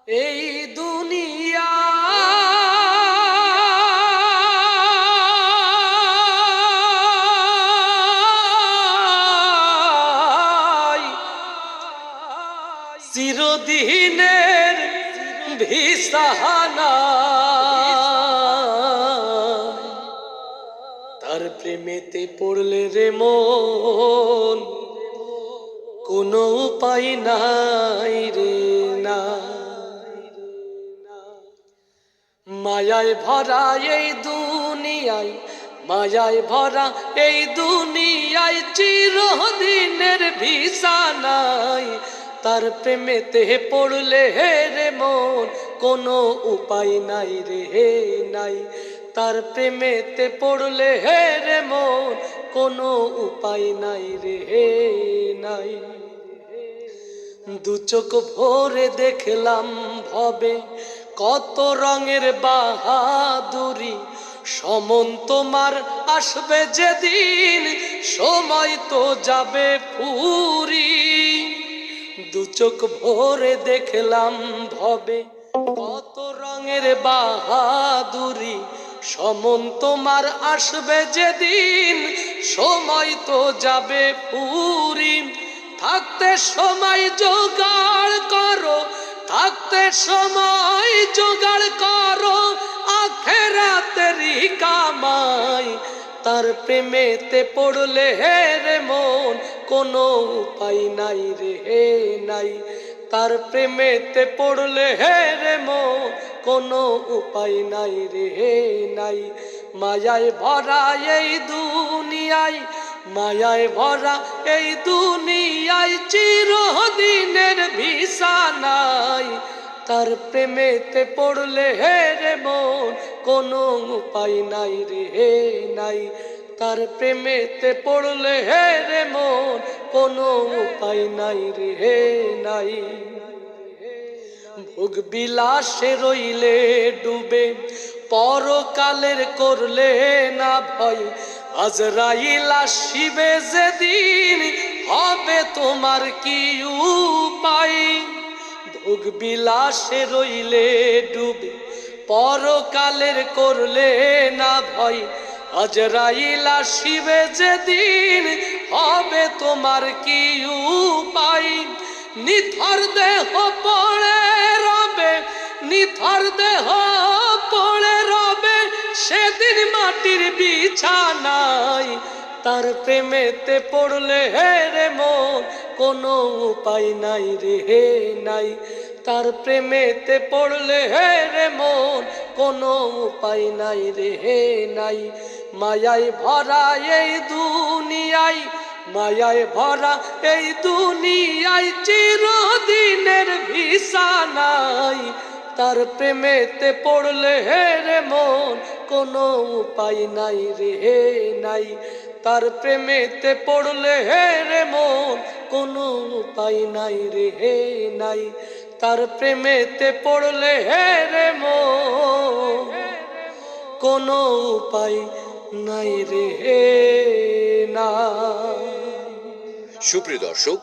এই দুনিয়া চিরদিনের ভিসাহানা, তার প্রেমেতে পড়লে রে মন কোনো উপায় নাই রে না। মায়ায় ভরা এই দুনিয়ায়, মায়ায় ভরা এই দুনিয়ায় চিরদিনের ভিসা নাই, তার প্রেমেতে পড়লে রে মন কোনো উপায় নাই রে নাই, তার প্রেমেতে পড়লে রে মন কোনো উপায় নাই রে নাই। দু চোখ ভরে দেখলাম ভবে কত রঙের বাহাদুরি, সমন তোমার আসবে যেদিন সময় তো যাবে পুরি। দু চোখ ভরে দেখলাম ভবে কত রঙের বাহাদুরি, সমন তোমার আসবে যেদিন সময় তো যাবে পুরি। থাকতে সময় জোগাড় করো, থাকতে সময় জোগাড় করো আখেরাতেরই কামাই, তার প্রেমেতে পড়লে রে মন কোনো উপায় নাই রে নাই, তার প্রেমেতে পড়লে রে মন কোনো উপায় নাই রে নাই। মায়ায় ভরা এই দুনিয়ায়, মায়ায় ভরা এই দুনিয়ায় চিরদিনের ভিসা নাই, তার প্রেমেতে পড়লে রে মন কোনো উপায় নাই রে নাই, তার প্রেমেতে পড়লে রে মন কোনো উপায় নাই রে নাই। ভোগ বিলাসে রইলে ডুবে পরকালের করলে না ভয়, আজরাইল আসিবে যেদিন হবে তোমার কি উপায়। ভোগ বিলাসে রইলে ডুবে পরকালের করলে না ভয়, আজরাইল আসিবে যেদিন হবে তোমার কি উপায়। নিথর দেহ পড়ে রবে, নিথর দেহ পড়ে রবে সেদিন মাটির বিছানায়, তার প্রেমেতে পড়লে রে মন কোনো উপায় নাই রে নাই, তার প্রেমেতে পড়লে রে মন কোনো উপায় নাই রে নাই। মায়ায় ভরা এই দুনিয়ায়, মায়ায় ভরা এই দুনিয়ায় চিরদিনের ভিসা নাই, তার প্রেমেতে পড়লে রে মন কোনো উপায় নাই রে নাই, তার প্রেমেতে পড়লে রে মন কোনো উপায় নাই রে নাই, তার প্রেমেতে পড়লে রে মন কোনো উপায় নাই রে না। সুপ্রিয় দর্শক,